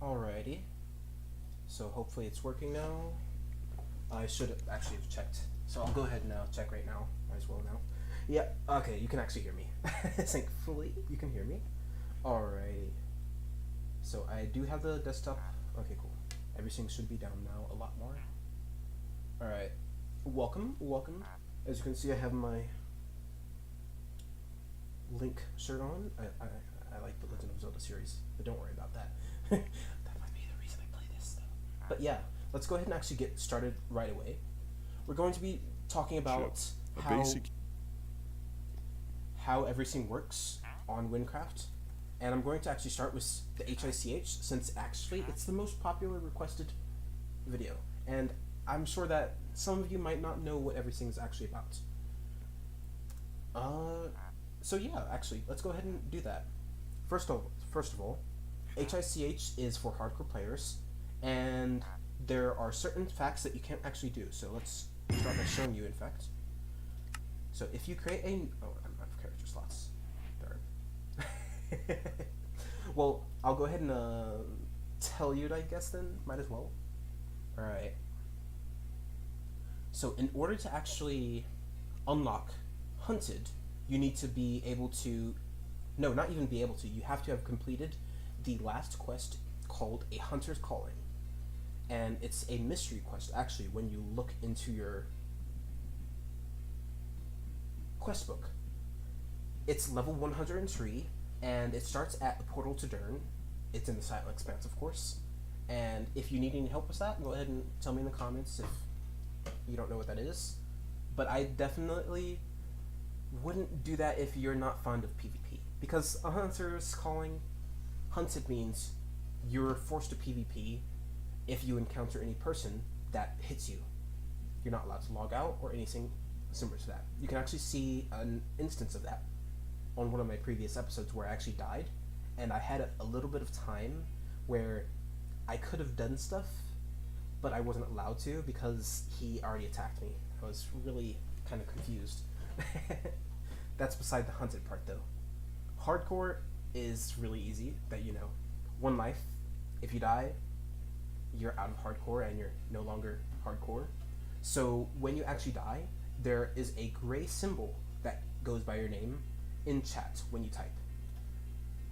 Alrighty. So hopefully it's working now. I should actually have checked. So I'll go ahead and now check right now. Might as well now. Yeah, okay, you can actually hear me. Thankfully, you can hear me. Alrighty. So I do have the desktop. Okay, cool. Everything should be down now a lot more. Alright. Welcome. As you can see, I have my Link shirt on. I like the Legend of Zelda series, but don't worry about that. That might be the reason I play this stuff. But yeah, let's go ahead and actually get started right away. We're going to be talking about how everything works on Wynncraft, and I'm going to actually start with the HICH since actually it's the most popular requested video, and I'm sure that some of you might not know what everything is actually about. So yeah, actually, let's go ahead and do that. First of all, HICH is for hardcore players, and there are certain facts that you can't actually do. So let's start by showing you, in fact. So if you create a... Oh, I'm out of character slots. Darn. Well, I'll go ahead and tell you it, I guess, then. Might as well. Alright. So in order to actually unlock Hunted, you need to be able to... No, not even be able to. You have to have completed the last quest called A Hunter's Calling. And it's a mystery quest, actually, when you look into your quest book. It's level 103, and it starts at the portal to Dern. It's in the Silent Expanse, of course. And if you need any help with that, go ahead and tell me in the comments if you don't know what that is. But I definitely wouldn't do that if you're not fond of PvP. Because A Hunter's Calling, Hunted means you're forced to PvP if you encounter any person that hits you. You're not allowed to log out or anything similar to that. You can actually see an instance of that on one of my previous episodes where I actually died, and I had a little bit of time where I could have done stuff, but I wasn't allowed to because he already attacked me. I was really kind of confused. That's beside the hunted part, though. Hardcore is really easy, that you know. One life. If you die, you're out of hardcore and you're no longer hardcore. So when you actually die, there is a gray symbol that goes by your name in chat when you type.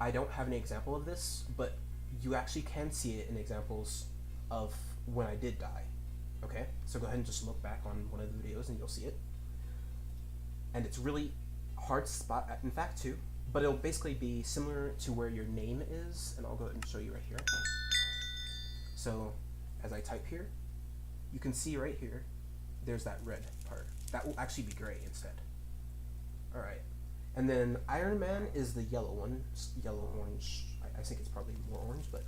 I don't have an example of this, but you actually can see it in examples of when I did die. Okay, so go ahead and just look back on one of the videos and you'll see it. And it's really hard to spot, in fact, too, but it'll basically be similar to where your name is, and I'll go ahead and show you right here. So as I type here, you can see right here, there's that red part. That will actually be gray instead. Alright, and then Iron Man is the yellow one, yellow orange. I think it's probably more orange, but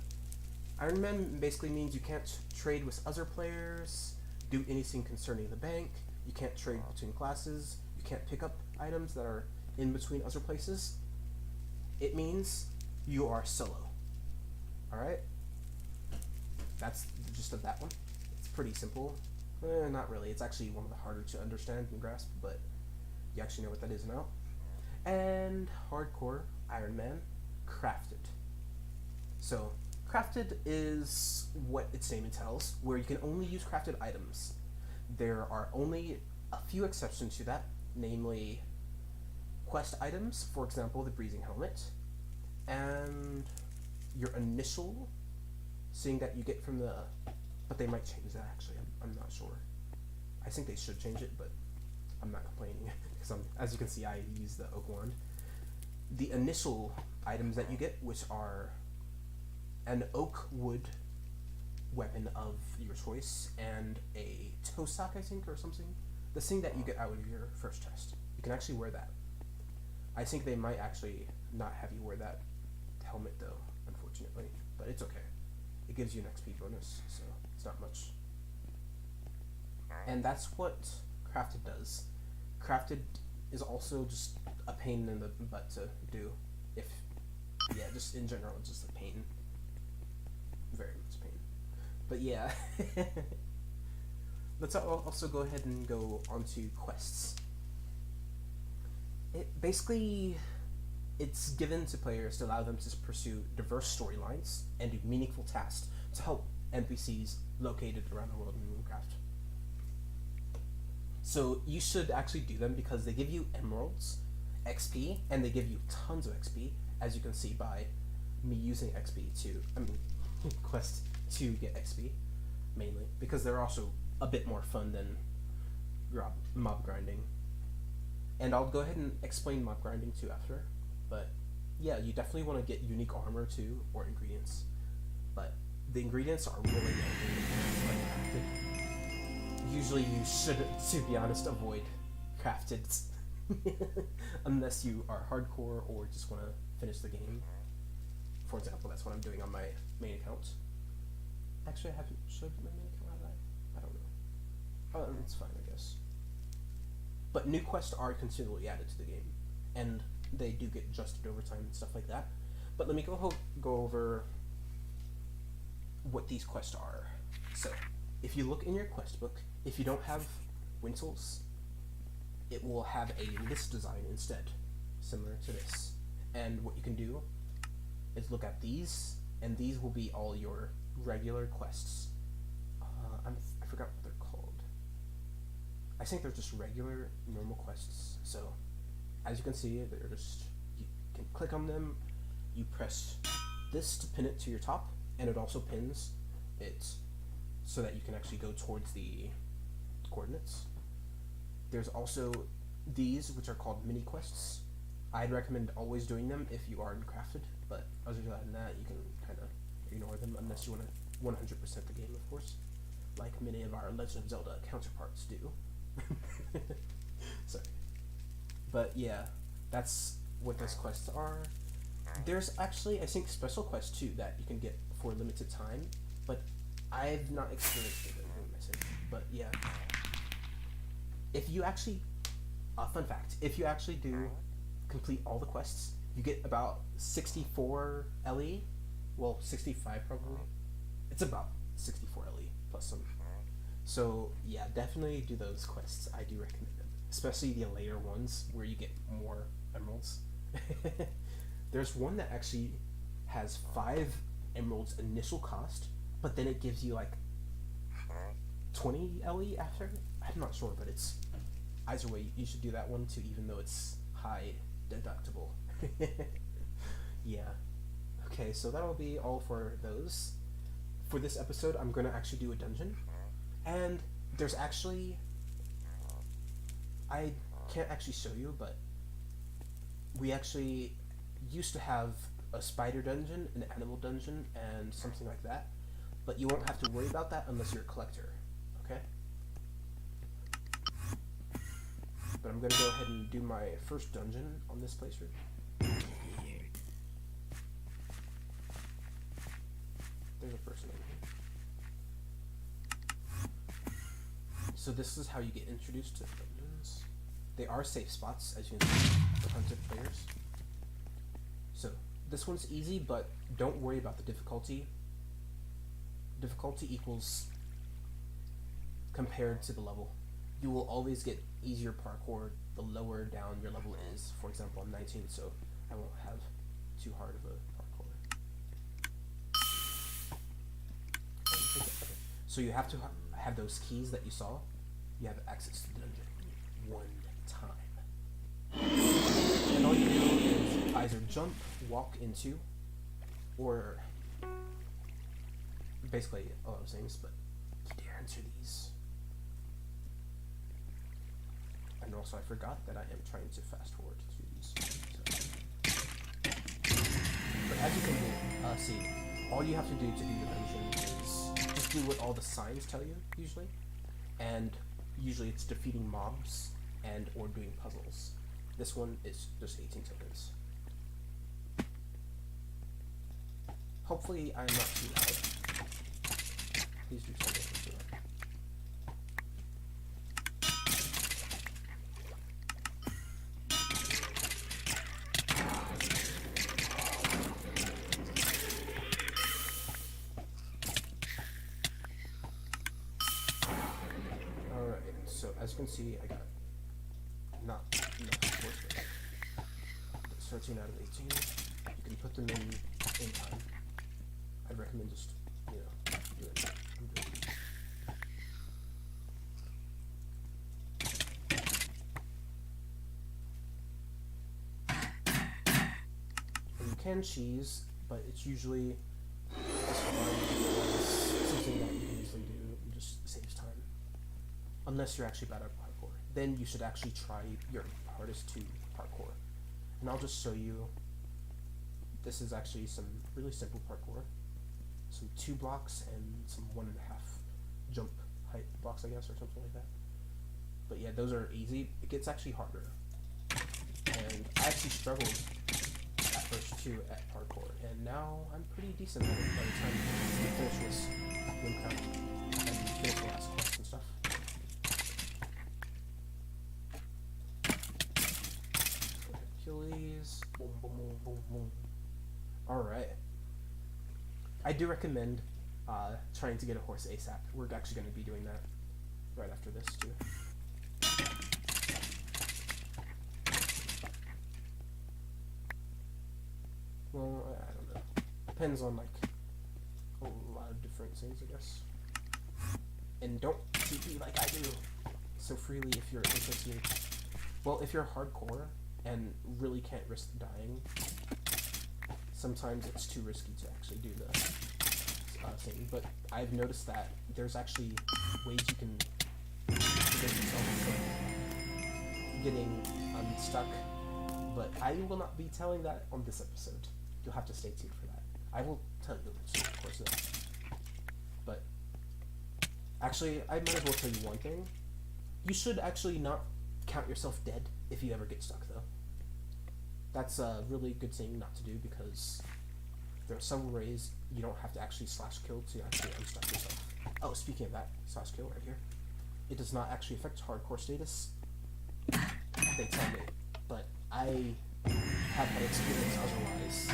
Iron Man basically means you can't trade with other players, do anything concerning the bank, you can't trade between classes, you can't pick up items that are in between other places. It means you are solo. Alright? That's the gist of that one. It's pretty simple. Not really. It's actually one of the harder to understand and grasp, but you actually know what that is now. And hardcore Iron Man, crafted. So crafted is what its name entails, where you can only use crafted items. There are only a few exceptions to that, namely quest items, for example, the breathing helmet, and your initial thing that you get from the... But they might change that, actually. I'm not sure. I think they should change it, but I'm not complaining, because as you can see, I use the oak wand. The initial items that you get, which are an oak wood weapon of your choice, and a toe sock, I think, or something. The thing that you get out of your first chest. You can actually wear that. I think they might actually not have you wear that helmet, though, unfortunately. But it's okay. It gives you an XP bonus, so it's not much. And that's what crafted does. Crafted is also just a pain in the butt to do. Yeah, just in general, it's just a pain. Very much pain. But yeah. Let's also go ahead and go on to quests. It basically It's given to players to allow them to pursue diverse storylines and do meaningful tasks to help NPCs located around the world in Wynncraft. So you should actually do them because they give you emeralds, XP, and they give you tons of XP, as you can see by me using quest to get XP, mainly, because they're also a bit more fun than mob grinding. And I'll go ahead and explain mob grinding too after, but yeah, you definitely want to get unique armor too, or ingredients, but the ingredients are really crafted. Usually you should, to be honest, avoid crafted unless you are hardcore or just want to finish the game. For example, that's what I'm doing on my main account. Actually, I haven't showed you my main account, have I? I don't know. Oh, it's fine, I guess. But new quests are continually added to the game, and they do get adjusted over time and stuff like that. But let me go over what these quests are. So, if you look in your quest book, if you don't have Wintles, it will have a list design instead, similar to this. And what you can do is look at these, and these will be all your regular quests. I forgot what they're called. I think they're just regular, normal quests. So, as you can see, they're just, you can click on them, you press this to pin it to your top, and it also pins it so that you can actually go towards the coordinates. There's also these, which are called mini quests. I'd recommend always doing them if you are crafted, but other than that, you can kind of ignore them unless you want to 100% the game, of course, like many of our Legend of Zelda counterparts do. Sorry. But yeah, that's what those quests are. There's actually, I think, special quests too that you can get for a limited time, but I've not experienced it, but yeah. If you actually, fun fact, if you actually do complete all the quests, you get about 64 LE, well, 65 probably. It's about 64 LE plus some. So yeah, definitely do those quests. I do recommend them, especially the later ones where you get more emeralds. There's one that actually has 5 emeralds initial cost, but then it gives you like 20 LE after. I'm not sure, but it's either way. You should do that one too, even though it's high deductible. Yeah. Okay, so that'll be all for those. For this episode, I'm gonna actually do a dungeon, and there's actually, I can't actually show you, but we actually used to have a spider dungeon, an animal dungeon, and something like that, but you won't have to worry about that unless you're a collector, okay? But I'm gonna go ahead and do my first dungeon on this playthrough. There's a person over here. So this is how you get introduced to dungeons. They are safe spots, as you can see, for hunted players. So this one's easy, but don't worry about the difficulty. Difficulty equals compared to the level. You will always get easier parkour the lower down your level is. For example, I'm 19, so I won't have too hard of a parkour. Okay. So you have to have those keys that you saw. You have access to the dungeon one time. And all you do is either jump, walk into, or basically a lot of things, but you dare enter these. And also I forgot that I am trying to fast forward through these. So. But as you can see, all you have to do to do the dungeon is just do what all the signs tell you, usually. And usually it's defeating mobs and or doing puzzles. This one is just 18 tokens. Hopefully I'm not too loud. Please do tell me if I'm too loud. Alright, so as you can see, I got not enough work. So 13 out of 18. You can put them in time. I'd recommend just, you know, doing that. I'm doing it. And you can cheese, but it's usually as fun as something that you can easily do and just saves time. Unless you're actually bad at parkour. Then you should actually try your hardest to parkour. And I'll just show you. This is actually some really simple parkour. Some 2 blocks and some 1.5 jump height blocks, I guess, or something like that. But yeah, those are easy. It gets actually harder. And I actually struggled at first too at parkour, and now I'm pretty decent at it by the time we finish this Wynncraft and finish the last quest and stuff. Achilles. Boom, boom, boom, boom, boom. Alright. I do recommend trying to get a horse ASAP. We're actually going to be doing that right after this too. Well, I don't know. Depends on like a lot of different things, I guess. And don't TP like I do so freely if you're interested. Well, if you're hardcore and really can't risk dying, sometimes it's too risky to actually do the thing. But I've noticed that there's actually ways you can prevent yourself from getting unstuck. But I will not be telling that on this episode. You'll have to stay tuned for that. I will tell you eventually, of course, though. But actually, I might as well tell you one thing. You should actually not count yourself dead if you ever get stuck, though. That's a really good thing not to do, because there are several ways you don't have to actually slash kill to actually unstuck yourself. Oh, speaking of that, slash kill right here. It does not actually affect hardcore status. They tell me. But I have had experience otherwise.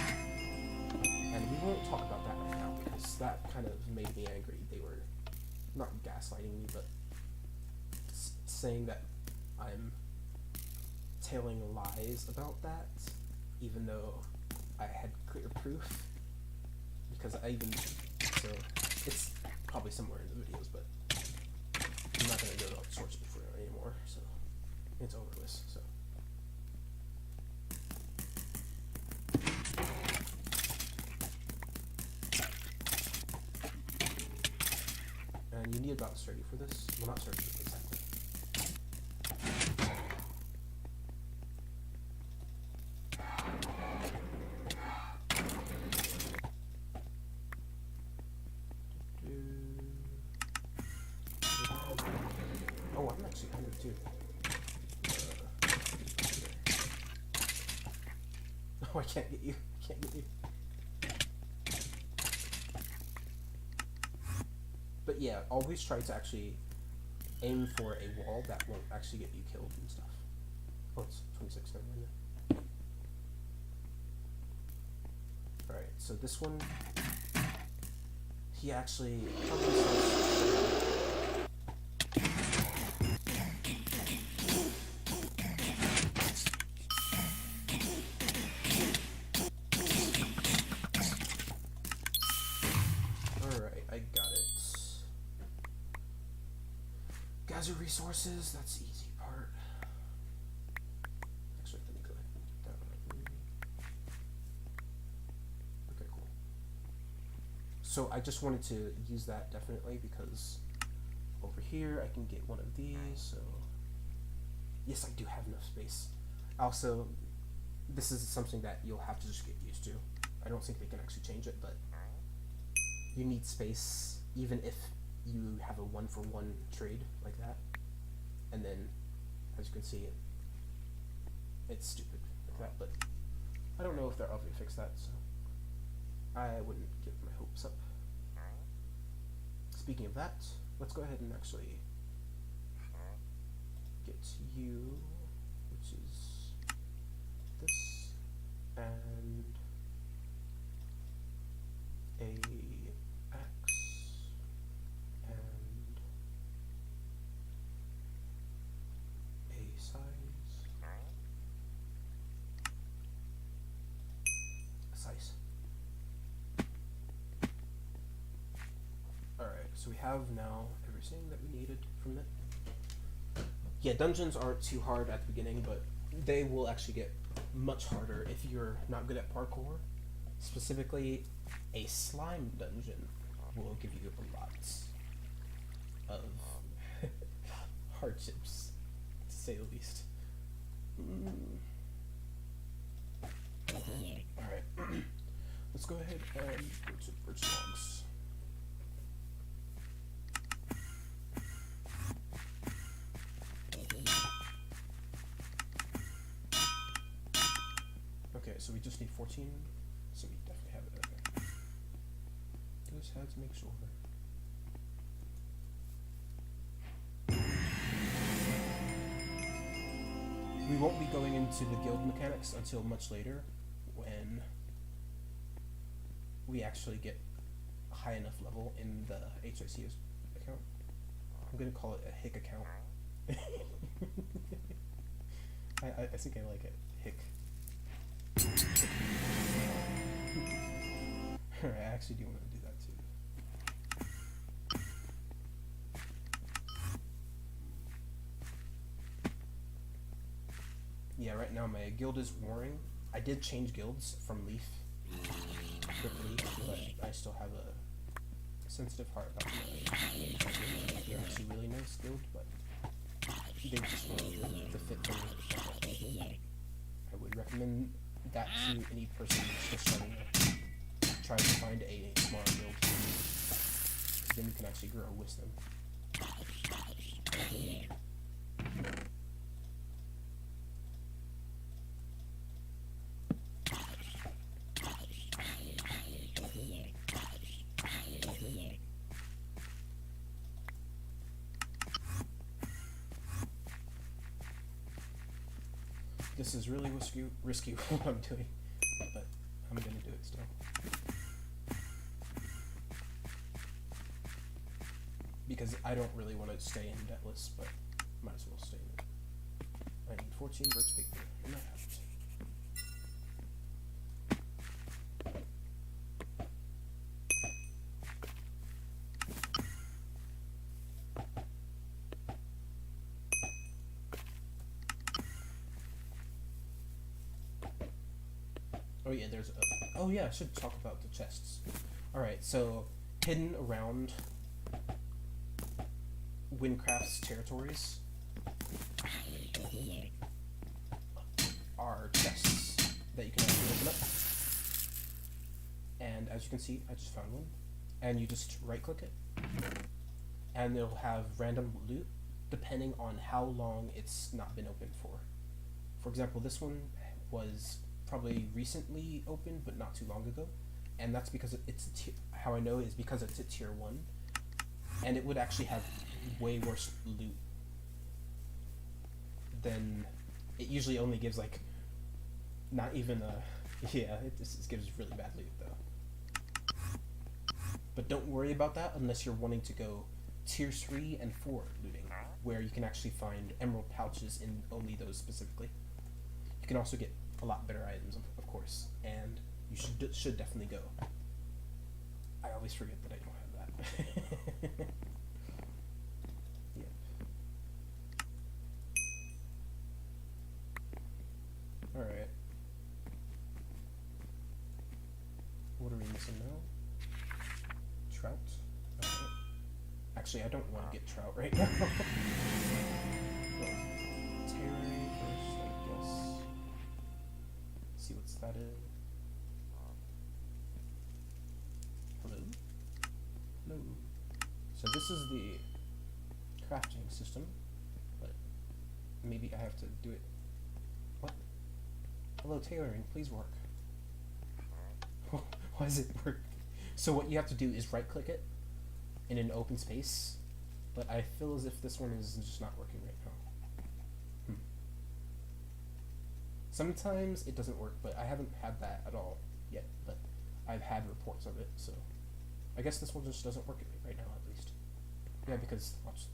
And we won't talk about that right now, because that kind of made me angry. They were not gaslighting me, but saying that I'm telling lies about that, even though I had clear proof. Because I even, so it's probably somewhere in the videos, but I'm not going to go to source before anymore, so it's over with, so. And you need about sturdy for this. Well, not sturdy, exactly. Oh, I'm actually hungry too. Oh, I can't get you. I can't get you. But yeah, always try to actually aim for a wall that won't actually get you killed and stuff. Oh, it's 26 never mind. Alright, so this one, he actually probably says, gather resources, that's the easy part. Actually, let me go ahead and get that one. Okay, cool. So I just wanted to use that definitely because over here I can get one of these, so yes, I do have enough space. Also, this is something that you'll have to just get used to. I don't think they can actually change it, but you need space even if you have a 1-for-1 trade like that, and then as you can see it's stupid like that, but I don't know if they'll ever fix that, so I wouldn't get my hopes up. Speaking of that, let's go ahead and actually get you, which is this, and a so we have now everything that we needed from it. Yeah, dungeons aren't too hard at the beginning, but they will actually get much harder if you're not good at parkour. Specifically, a slime dungeon will give you a lot of hardships, to say the least. Alright, let's go ahead and go to birch logs. Okay, so we just need 14, so we definitely have it okay. Just had to make sure. We won't be going into the guild mechanics until much later, when we actually get a high enough level in the HICH account. I'm gonna call it a HICH account. I think I like it. HICH. Alright, I actually do want to do that too. Yeah, right now my guild is warring. I did change guilds from Leaf with Leaf, but I still have a sensitive heart about my they're actually really nice guild, but they just want the fit thing. I would recommend that to any person who's just starting to try to find a smart build, because then you can actually grow with them. This is really risky what I'm doing, but I'm gonna do it still. Because I don't really want to stay in Deathless, but might as well stay in it. I need 14 birch paper, and I have it. Oh yeah, there's oh yeah, I should talk about the chests. Alright, so hidden around Wynncraft's territories are chests that you can actually open up. And as you can see, I just found one. And you just right click it. And it'll have random loot depending on how long it's not been open for. For example, this one was probably recently opened, but not too long ago, and that's because it's how I know is because it's a tier 1, and it would actually have way worse loot than it usually only gives. Like, not even a it just gives really bad loot though. But don't worry about that unless you're wanting to go tier 3 and 4 looting, where you can actually find emerald pouches in only those specifically. You can also get a lot better items, of course, and you should definitely go. I always forget that I don't have that. Yep. Alright. What are we missing now? Trout? Alright. Actually, I don't want to get trout right now. Terry first, I guess. See what's that in. Hello? Hello. So this is the crafting system, but maybe I have to do it. What? Hello, tailoring, please work. Why does it work? So what you have to do is right click it in an open space, but I feel as if this one is just not working right now. Sometimes it doesn't work, but I haven't had that at all yet, but I've had reports of it, so I guess this one just doesn't work right now, at least. Yeah, because, watch,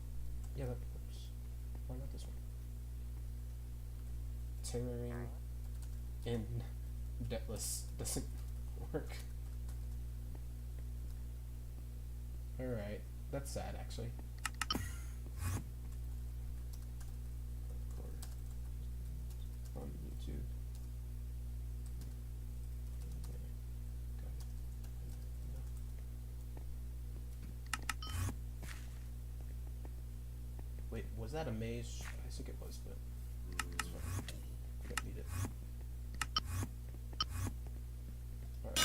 yeah, that works. Why not this one? Tailoring in Deathless doesn't work. Alright, That's sad, actually. On YouTube. Wait, was that a mage? I think it was, but it's fine. I don't need it. Alright.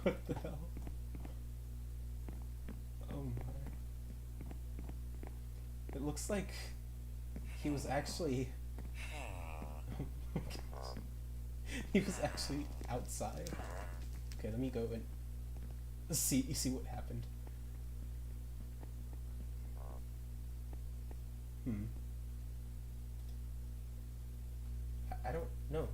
What the hell? Oh my. It looks like he was actually he was actually outside. Okay, let me go and see what happened. I don't know.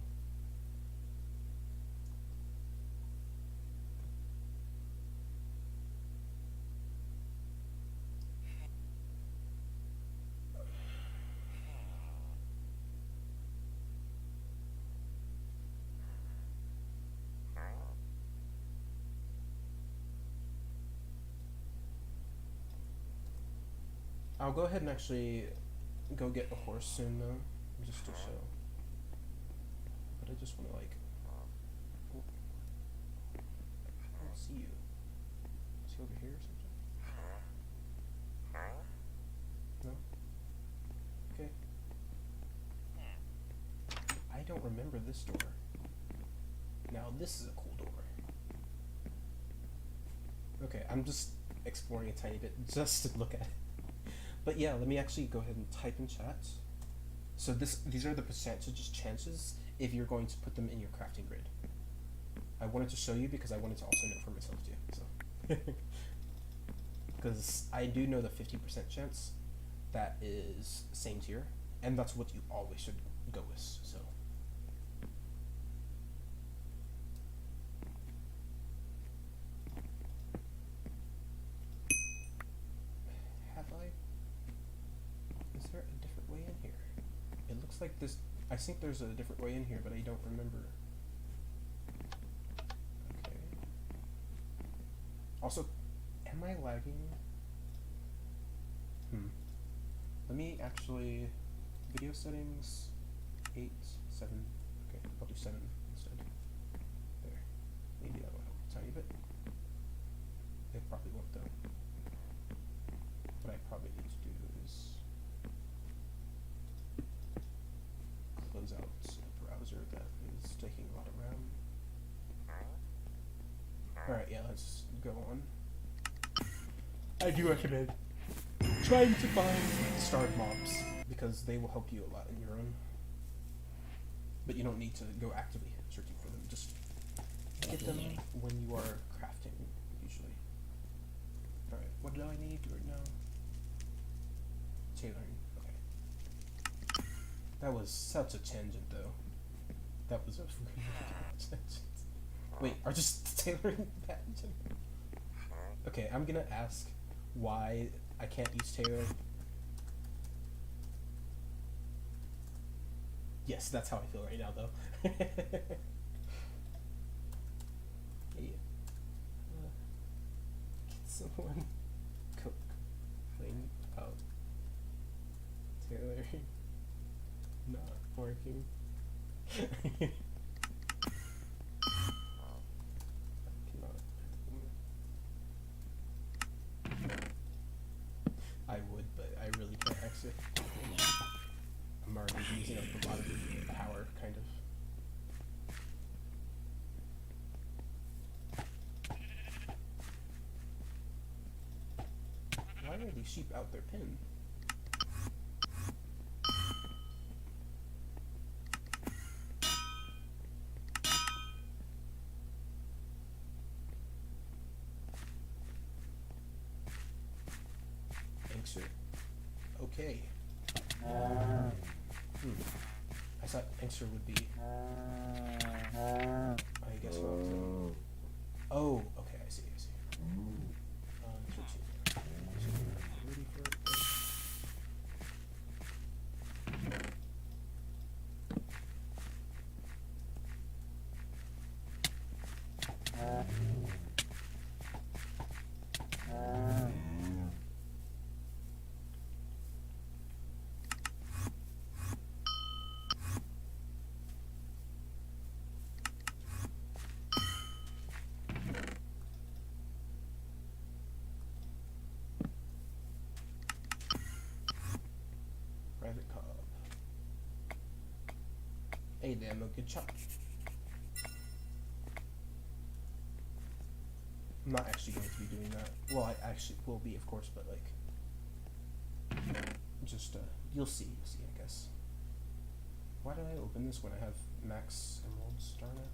I'll go ahead and actually go get a horse soon, though, just to show. But I just want to, like... Oh. I don't see you. Is he over here or something? No? Okay. I don't remember this door. Now, this is a cool door. Okay, I'm just exploring a tiny bit just to look at it. But yeah, let me actually go ahead and type in chat. So these are the percentages chances if you're going to put them in your crafting grid. I wanted to show you because I wanted to also know for myself too. So, because I do know the 50% chance that is same tier, and that's what you always should go with. So. Is there a different way in here? It looks like this. I think there's a different way in here, but I don't remember. Okay. Also, am I lagging? Let me actually. Video settings. 8, 7. Okay, I'll do 7 instead. There. Maybe that will help a tiny bit. It probably won't though. What I probably need to do is close out the browser that is taking a lot of RAM. Alright, yeah, let's go on. I do recommend trying to find starred mobs because they will help you a lot in your own. But you don't need to go actively searching for them. Just get them when you are crafting, usually. Alright, what do I need right now? Tailoring, okay. That was such a tangent, though. That was a tangent. Wait, are just tailoring bad? Okay, I'm gonna ask why I can't use tailor. Yes, that's how I feel right now, though. Hey, can someone complain about Taylor not working? I would, but I really can't actually. I'm already using up a lot of power, kind of. Why are these sheep out their pen? Inkster. Okay. I thought Inkster would be. I guess what I was thinking. Oh, okay, I see. Ready for it. Hey there, good chop. I'm not actually going to be doing that. Well, I actually will be, of course, but like, just you'll see, I guess. Why did I open this when I have max emeralds? Darn it.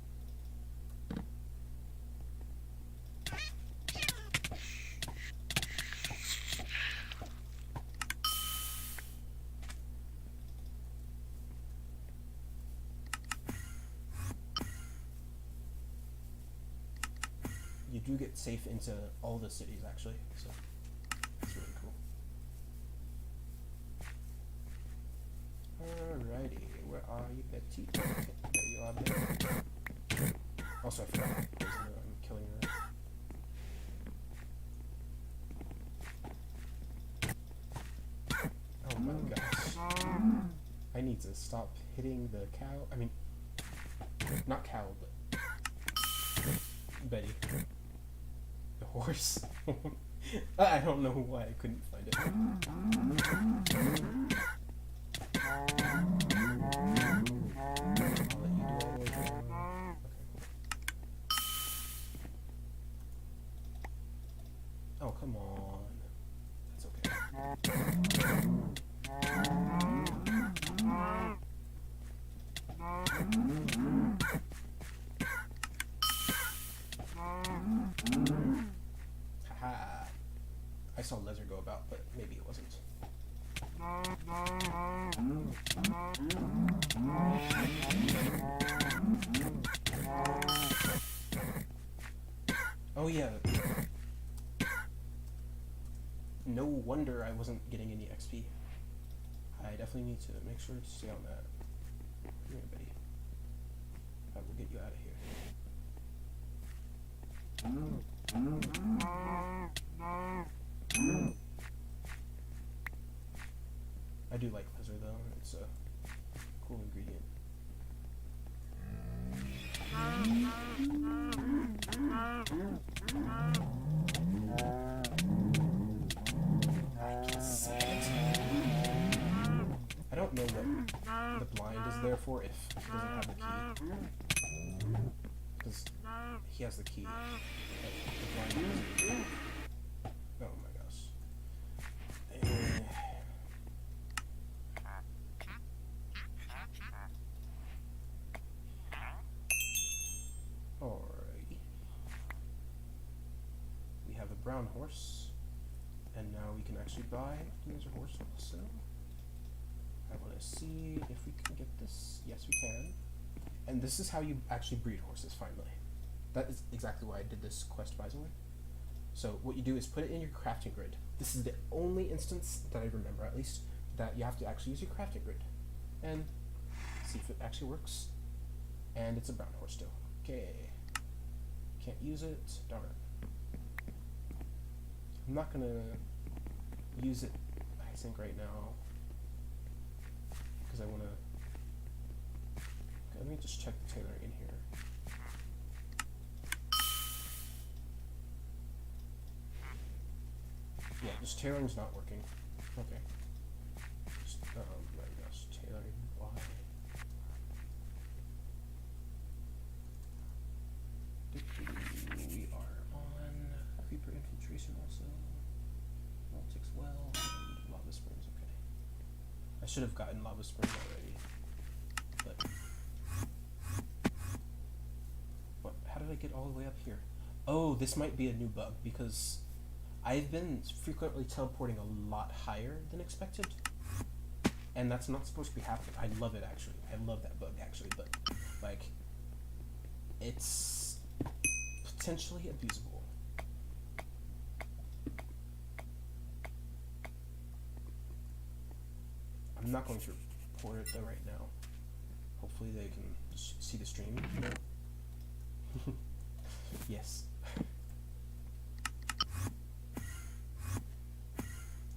You do get safe into all the cities, actually, so it's really cool. Alrighty, where are you, Betty? There you are, Betty. Also, I forgot I'm killing her. Oh my gosh. I need to stop hitting the cow. I mean, not cow, but Betty. The horse. I don't know why I couldn't find it. I'll let you do all the way down. Okay, cool. Oh, come on. That's okay. Haha. I saw Lizard go about, but maybe it wasn't. Oh yeah. No wonder I wasn't getting any XP. I definitely need to make sure to stay on that. Come here, Betty. I will get you out of here. I do like leather though, it's a cool ingredient. I don't know what the blind is there for if he doesn't have the key. Because he has the key. The blind doesn't. Oh my gosh. Alrighty. We have a brown horse. And now we can actually buy another horse also. I want to see if we can get this. Yes, we can. And this is how you actually breed horses, finally. That is exactly why I did this quest, by the way. So what you do is put it in your crafting grid. This is the only instance that I remember, at least, that you have to actually use your crafting grid. And see if it actually works. And it's a brown horse still. Okay. Can't use it. Darn it. I'm not going to use it, I think, right now. Because I want to... Okay, let me just check the tailoring in here. Yeah, this tailoring's not working. Okay. Just, my gosh, tailoring, why? We are on Creeper Infiltration also. Baltic's Well, and Lava Springs, okay. I should have gotten Lava Springs already. But... What? How did I get all the way up here? Oh, this might be a new bug, because I've been frequently teleporting a lot higher than expected. And that's not supposed to be happening. I love it, actually. I love that bug, actually, but, like, it's potentially abusable. I'm not going to report it, though, right now. Hopefully they can see the stream. Yes.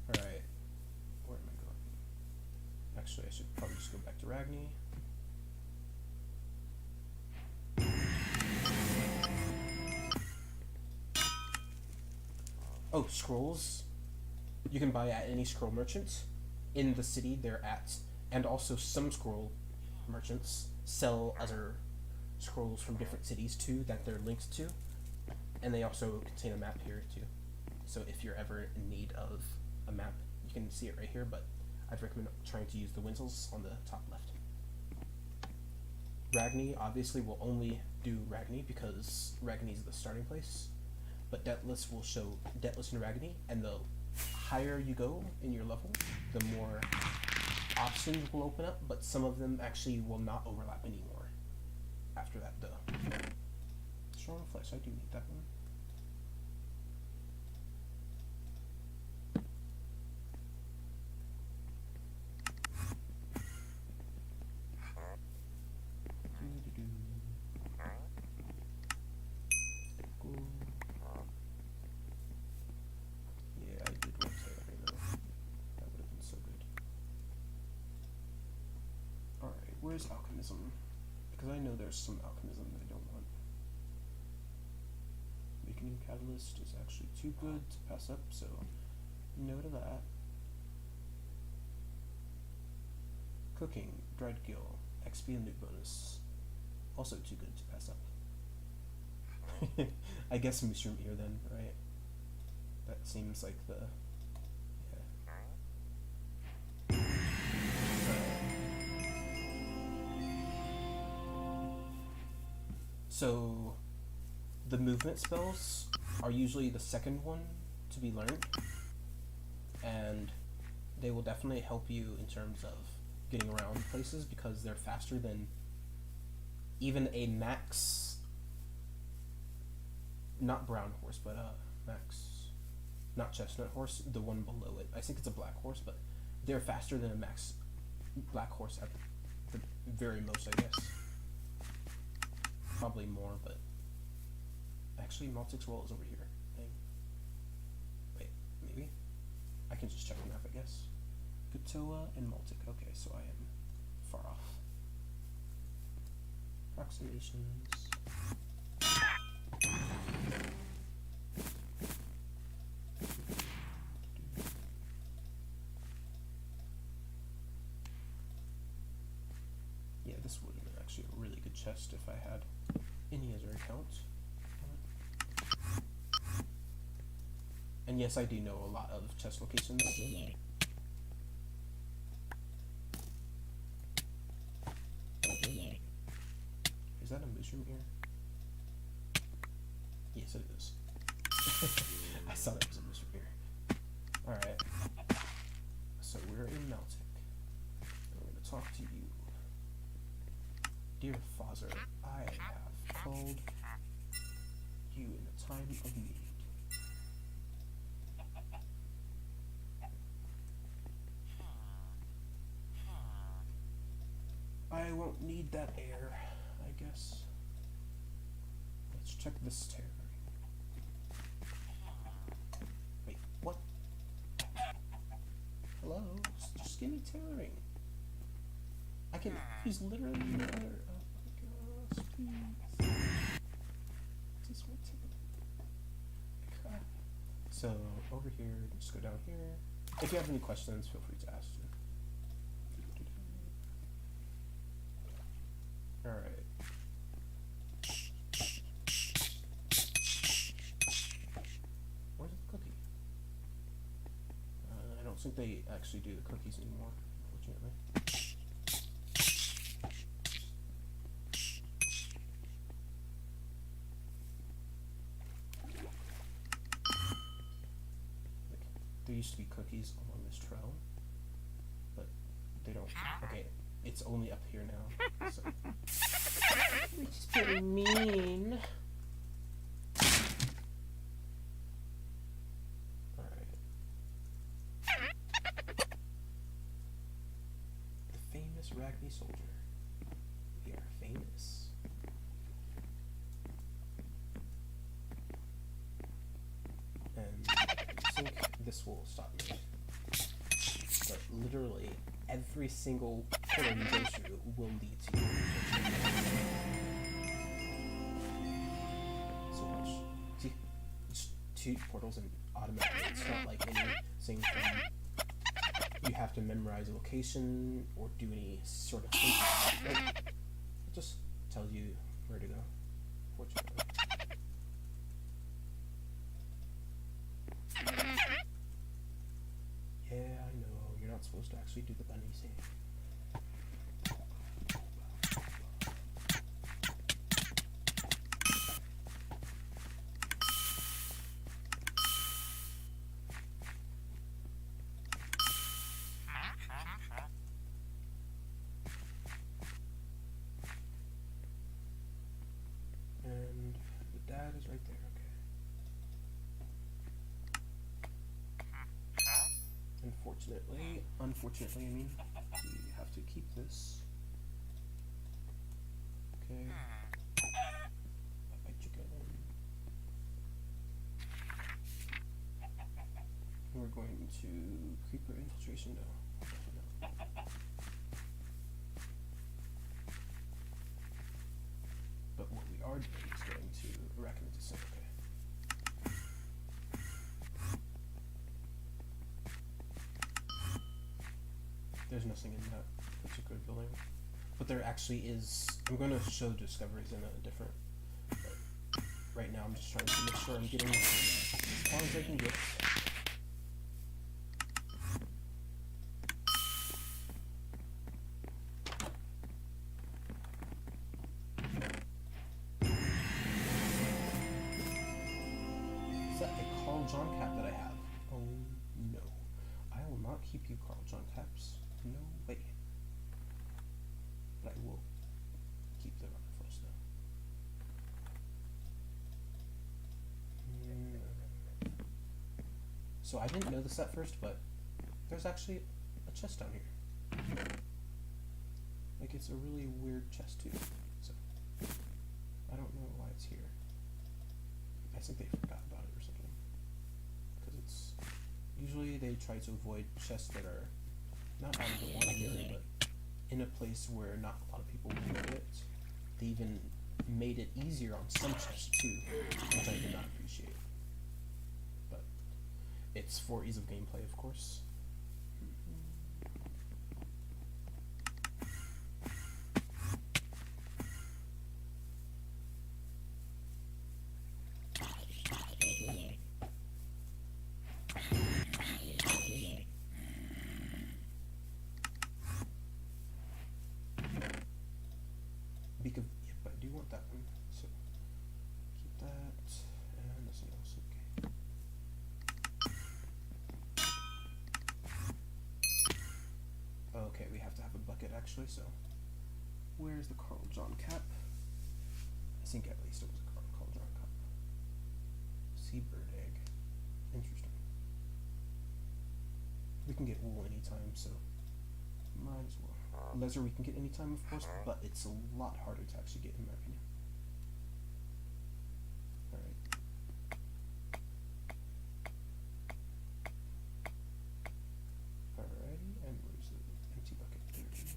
Alright. Where am I going? Actually, I should probably just go back to Ragni. Oh, scrolls. You can buy at any scroll merchant in the city they're at, and also some scroll merchants sell other scrolls from different cities too that they're linked to, and they also contain a map here too. So if you're ever in need of a map, you can see it right here, but I'd recommend trying to use the Winsels on the top left. Ragni obviously will only do Ragni because Ragni is the starting place, but Deathless will show Deathless and Ragni, and the higher you go in your level, the more options will open up, but some of them actually will not overlap anymore after that, though. Strong Flesh, I do need that one. Where's alchemism? Because I know there's some alchemism that I don't want. Weakening catalyst is actually too good to pass up, so no to that. Cooking, dried gill, XP and loot bonus, also too good to pass up. I guess mushroom ear then, right? That seems like the So, the movement spells are usually the second one to be learned, and they will definitely help you in terms of getting around places because they're faster than even a max, not brown horse, but max, not chestnut horse, the one below it. I think it's a black horse, but they're faster than a max black horse at the very most, I guess. Probably more, but actually Maltic's Wall is over here. Dang. Wait, maybe? I can just check the map, I guess. Katoa and Maltic. Okay, so I am far off. Approximations. Yeah, this would have been actually a really good chest if I had any other account. And yes, I do know a lot of chest locations. Is that a mushroom ear? Yes, it is. I saw that was a mushroom ear. Alright. So we're in Meltic. I'm going to talk to you. Dear Father, I have called you in a time of need. I won't need that air, I guess. Let's check this territory. Wait, what? Hello? Just give me tailoring. I can use literally no other. Oh my gosh, please. Just want to. So, over here, just go down here. If you have any questions, feel free to ask. Alright. Where's the cookie? I don't think they actually do the cookies anymore, unfortunately. There used to be cookies along this trail, but they don't. Okay, it's only up here now. So. Which is pretty mean. Alright. The famous Ragni soldier. We are famous. And I think this will stop me. But literally, every single portal you go through will lead to you. So much. See, just 2 portals and automatically. It's not like anything from you have to memorize a location or do any sort of thing. Right? just tells you where to go, fortunately. Yeah, I know, you're not supposed to actually do the bunny save. And the dad is right there, okay. Unfortunately, I mean, we have to keep this. Okay. Bye-bye, chicken. We're going to creeper infiltration now. But what we are doing is going to arachne to sink, okay. There's nothing in that particular building. But there actually is. I'm going to show discoveries in a different. But right now I'm just trying to make sure I'm getting as far as I can get. Is that a Carl John cap that I have? Oh no. I will not keep you Carl John caps. No way. But I will keep the runner first though. So I didn't know this at first, but there's actually a chest down here. Like, it's a really weird chest too. So I don't know why it's here. I think they forgot about it or something. Because it's usually they try to avoid chests that are not out of the ordinary, but in a place where not a lot of people will know it. They even made it easier on some chests too, which I did not appreciate. But it's for ease of gameplay, of course. Yep, I do want that one, so keep that, and nothing else, okay. Okay, we have to have a bucket actually, so where's the Carl John cap? I think at least it was a Carl John cap. Seabird egg. Interesting. We can get wool anytime, so might as well. Leather we can get anytime, of course, but it's a lot harder to actually get, in my opinion. Alright. Alrighty, and where's the empty bucket? There it is.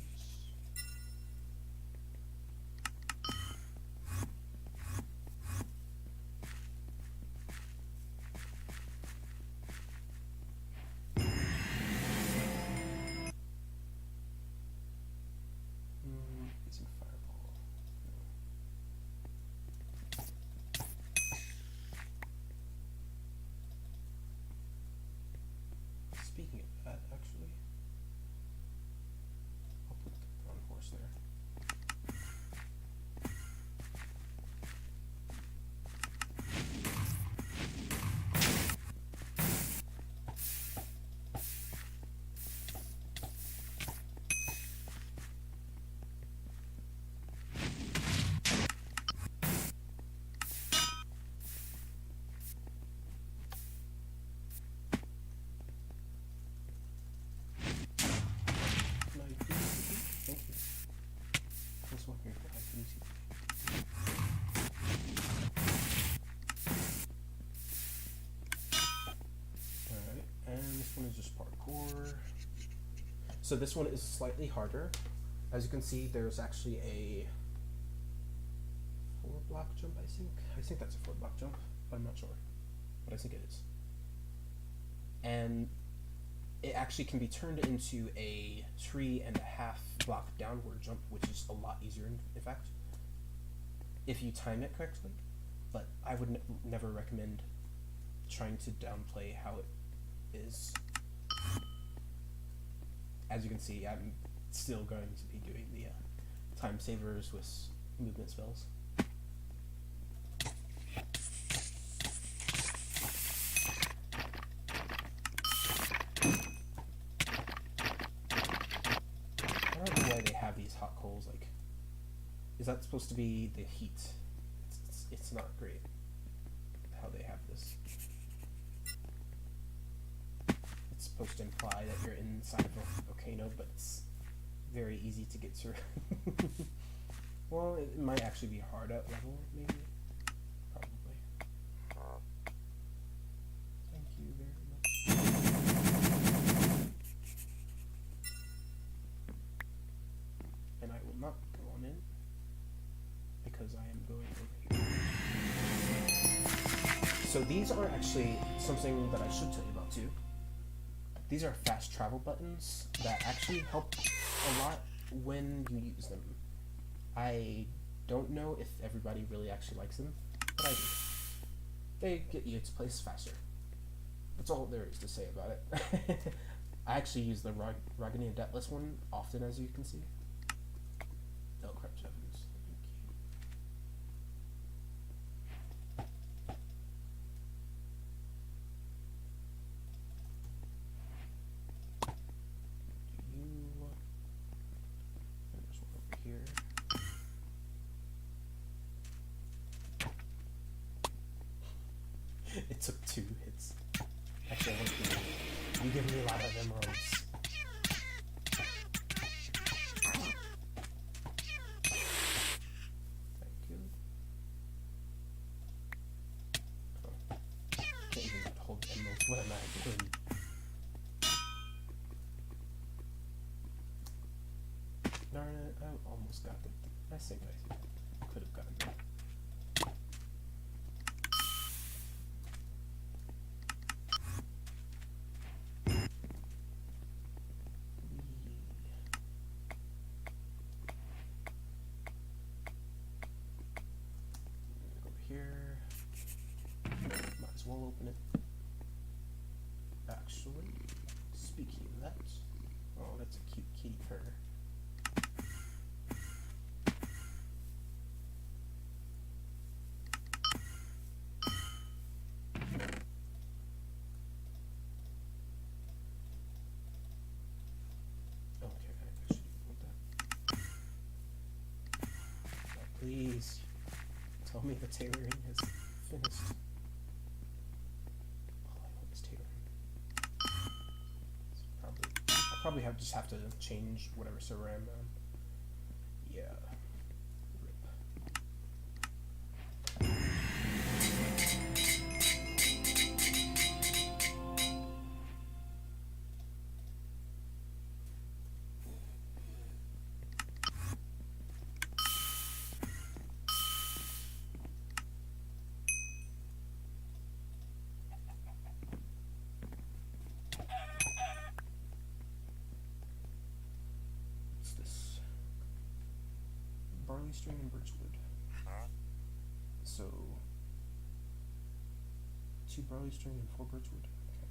It's a fireball. No. Speaking of that, actually, I'll put the brown horse there. Thank you. This one here for high beauty. Alright, and this one is just parkour. So this one is slightly harder. As you can see, there's actually a 4-block jump, I think. I think that's a 4-block jump, but I'm not sure. But I think it is. And it actually can be turned into a 3.5 block downward jump, which is a lot easier in fact, if you time it correctly. But I would never recommend trying to downplay how it is. As you can see, I'm still going to be doing the time savers with movement spells. I don't know why they have these hot coals. Like, is that supposed to be the heat? It's not great how they have this. It's supposed to imply that you're inside of a volcano, but it's very easy to get through. Well, it might actually be hard at level, maybe. Probably. Thank you very much. And I will not go on in, because I am going over here. So these are actually something that I should tell you about too. These are fast travel buttons that actually help a lot when you use them. I don't know if everybody really actually likes them, but I do. They get you to places faster. That's all there is to say about it. I actually use the Ragini and Deathless one often, as you can see. Oh crap, heavens. It took 2 hits. Actually, I want to. You give me a lot of emeralds. Thank you. Oh. Can't even hold emeralds. What am I doing? Darn it, I almost got the. I think I could have gotten that. Here, might as well open it. Actually, speaking of that, oh, that's a cute kitty purr. Okay, I should want that. Oh, please. Tell me the tailoring is finished. Oh, I hope it's tailoring. I probably just have to change whatever server I'm on. Yeah. Barley string and birchwood. So 2 barley string and 4 birchwood. Okay.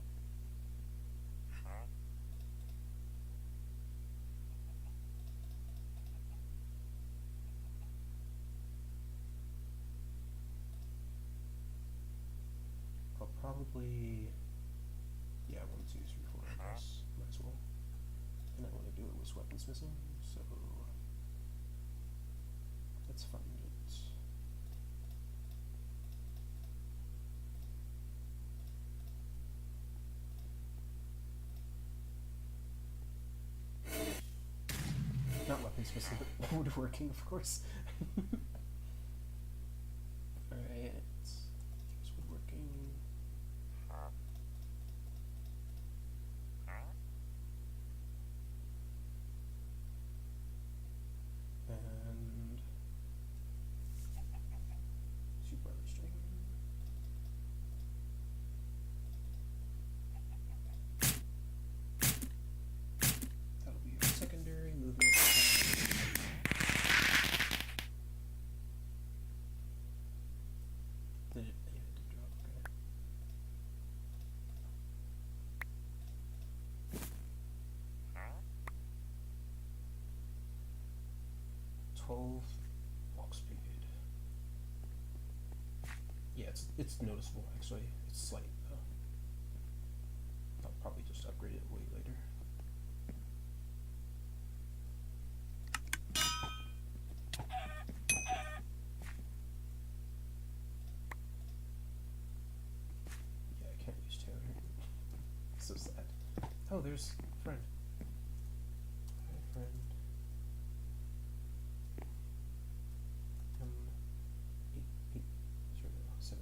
I'll probably 1, 2, 3, 4. I guess might as well. And I want to do it with weapons missing, so. Let's find it. Not weapons missing, but woodworking, of course. Alright, here's woodworking. And 2 barley string. 12 walk speed. Yeah, it's noticeable actually. It's slight though. I'll probably just upgrade it way later. Yeah, I can't use Taylor. So sad. Oh, there's a friend. Hi, friend. 8, 7.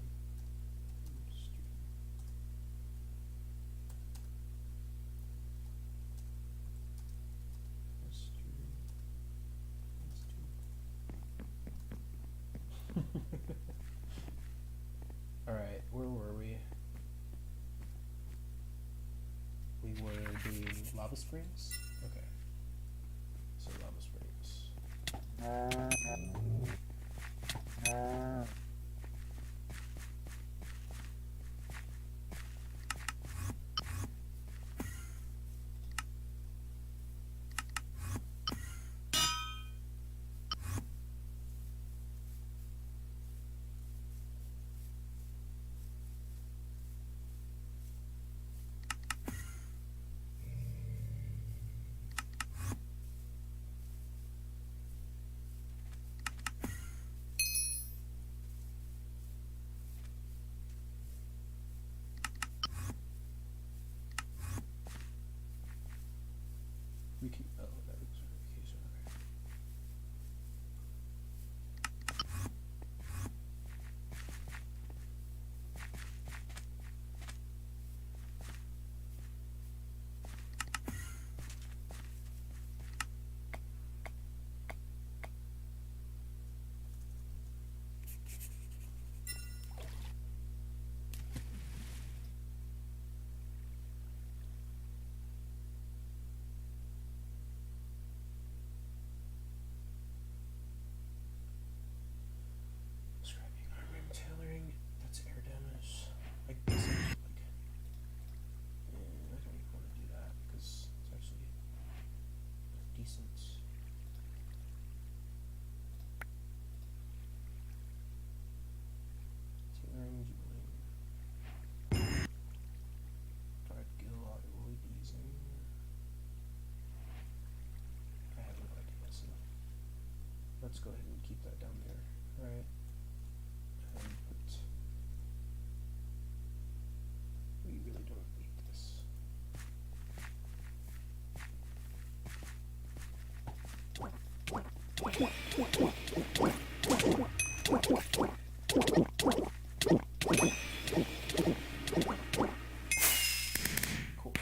Alright, where were we? We were doing lava springs? Okay. So lava springs. We can, oh, that was verification, okay. Describing armour tailoring, that's air damage. I guess I should, like, I don't even want to do that because it's actually decent. Tailoring, dueling. Drive gill, avoid easing. I have no idea, so let's go ahead and keep that down there. Alright. And put, we really don't need this. Cool.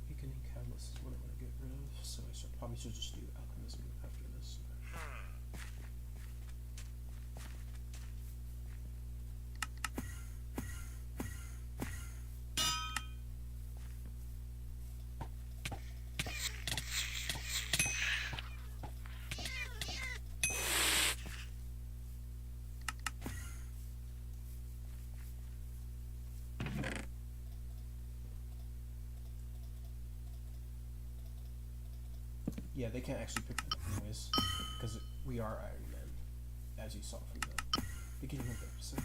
Weakening catalyst is what I want to get rid of, so I probably should just do alchemism after this. Yeah, they can't actually pick them up anyways, because we are Iron Man, as you saw from the beginning of the episode.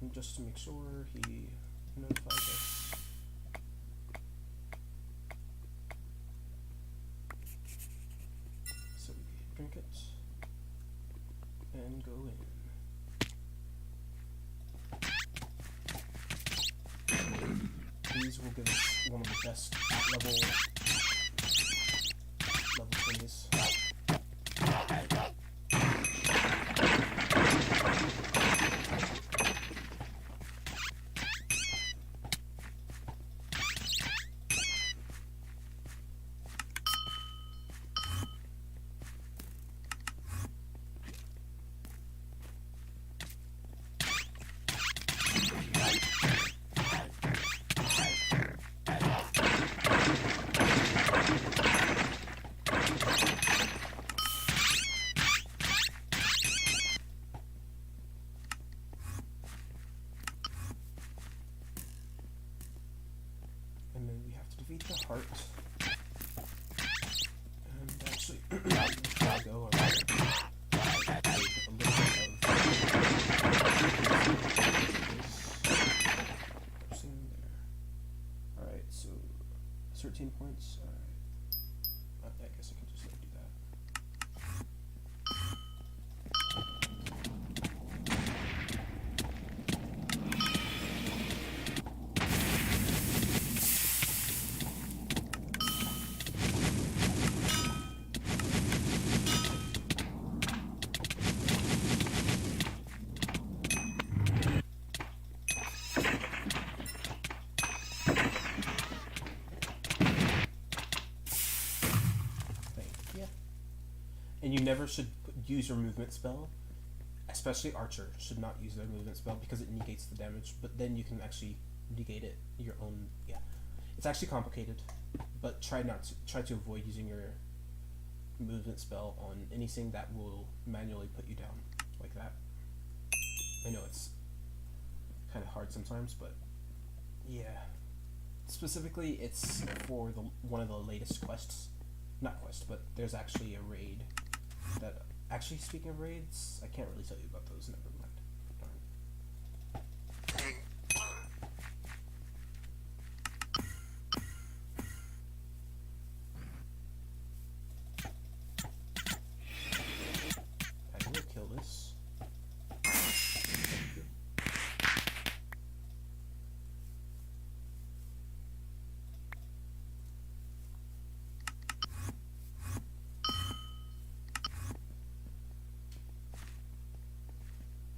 And just to make sure he notifies us. So we drink it and go in. These will give us one of the best level thingies. part. And actually, before I go, I'm going to do a little bit of... Alright, so 13 points. Alright. I guess I can just do that. And you never should use your movement spell, especially Archer should not use their movement spell because it negates the damage, but then you can actually negate it your own. Yeah, it's actually complicated, but try to avoid using your movement spell on anything that will manually put you down like that. I know it's kind of hard sometimes, but yeah. Specifically, it's for one of the latest quests. Not quest, but there's actually a raid that... Actually, speaking of raids, I can't really tell you about those, never mind. Darn. I will kill this.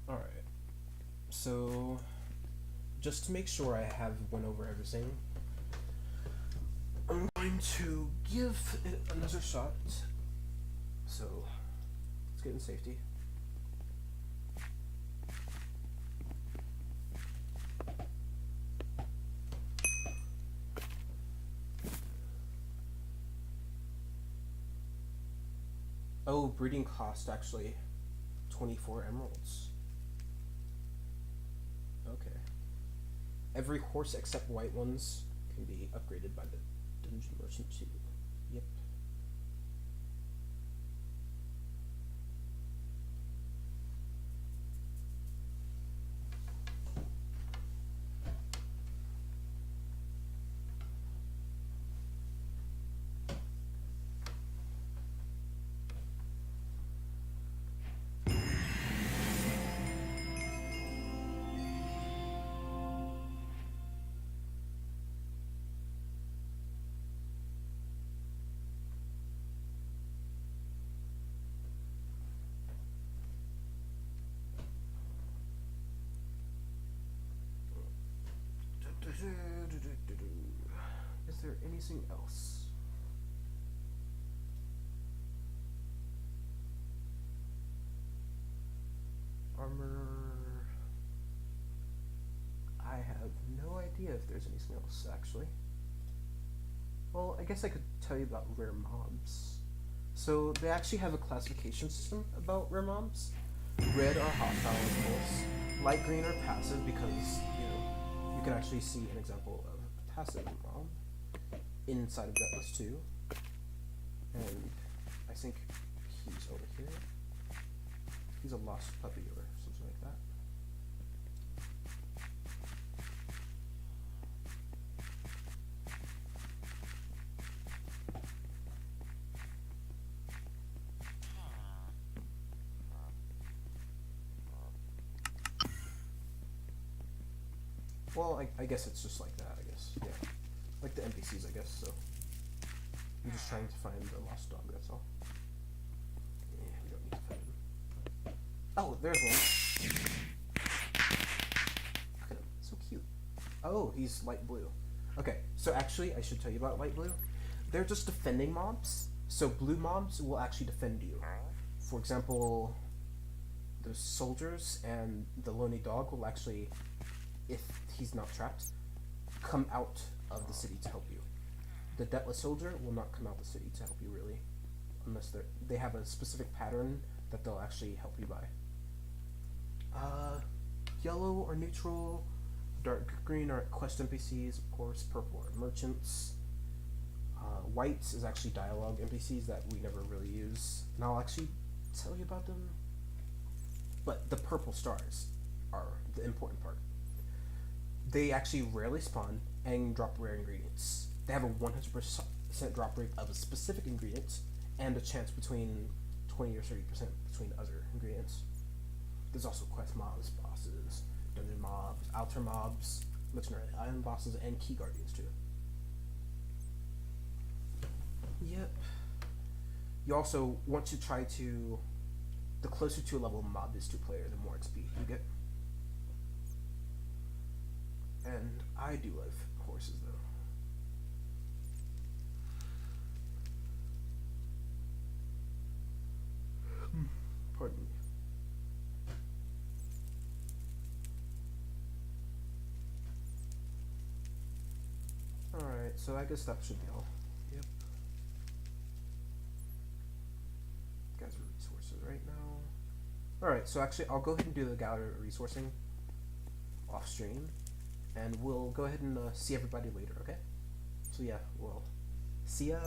Alright, so just to make sure I have went over everything, I'm going to give it another shot. So let's get in safety. Oh, breeding cost actually 24 emeralds. Okay. Every horse except white ones can be upgraded by the dungeon merchant too. Yep. Is there anything else? Armor. I have no idea if there's anything else, actually. Well, I guess I could tell you about rare mobs. So, they actually have a classification system about rare mobs. Red are hostile, of course. Light green are passive because, you can actually see an example of a passive mob inside of that list too. And I think he's over here. He's a lost puppy or something like that. Well, I guess it's just like that, I guess. Yeah. Like the NPCs, I guess, so. I'm just trying to find the lost dog, that's all. Yeah, we don't need to find him. Oh, there's one. Look at him, so cute. Oh, he's light blue. Okay, so actually, I should tell you about light blue. They're just defending mobs, so blue mobs will actually defend you. For example, the soldiers and the lonely dog will actually, if he's not trapped, come out of the city to help you. The Deathless Soldier will not come out the city to help you, really, unless they have a specific pattern that they'll actually help you by. Yellow or neutral, dark green are quest NPCs, of course, purple are merchants, whites is actually dialogue NPCs that we never really use, and I'll actually tell you about them. But the purple stars are the important part. They actually rarely spawn and drop rare ingredients. They have a 100% drop rate of a specific ingredient and a chance between 20 or 30% between other ingredients. There's also quest mobs, bosses, dungeon mobs, outer mobs, legendary island bosses, and key guardians too. Yep. You also want to try to, the closer to a level mob is to player, the more XP you get. And I do love horses though. Pardon me. Alright, so I guess that should be all. Yep. Guys are resources right now. Alright, so actually I'll go ahead and do the gallery resourcing off stream. And we'll go ahead and see everybody later, okay? So yeah, we'll see ya.